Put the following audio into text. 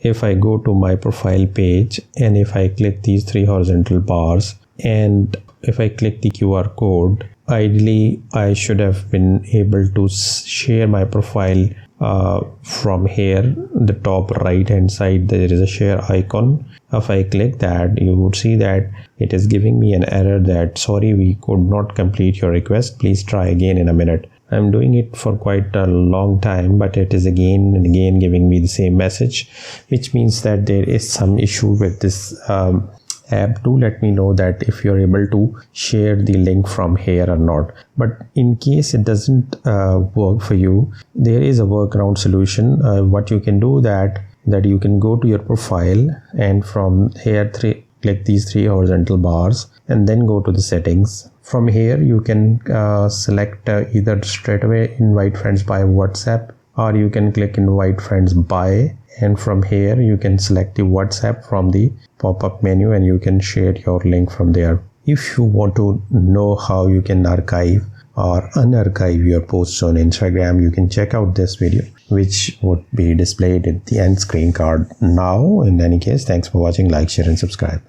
if I go to my profile page and if I click these 3 horizontal bars and if I click the QR code, ideally I should have been able to share my profile from here. The top right hand side there is a share icon. If I click that, you would see that it is giving me an error that sorry, we could not complete your request, please try again in a minute. I'm doing it for quite a long time, but it is again and again giving me the same message, which means that there is some issue with this app. Do let me know that if you're able to share the link from here or not. But in case it doesn't work for you, there is a workaround solution. What you can do that you can go to your profile and from here click these 3 horizontal bars and then go to the settings. From here you can select either straight away invite friends by WhatsApp, or you can click invite friends by, and from here you can select the WhatsApp from the pop-up menu and you can share your link from there. If you want to know how you can archive or unarchive your posts on Instagram, you can check out this video, which would be displayed at the end screen card now. In any case, thanks for watching. Like, share and subscribe.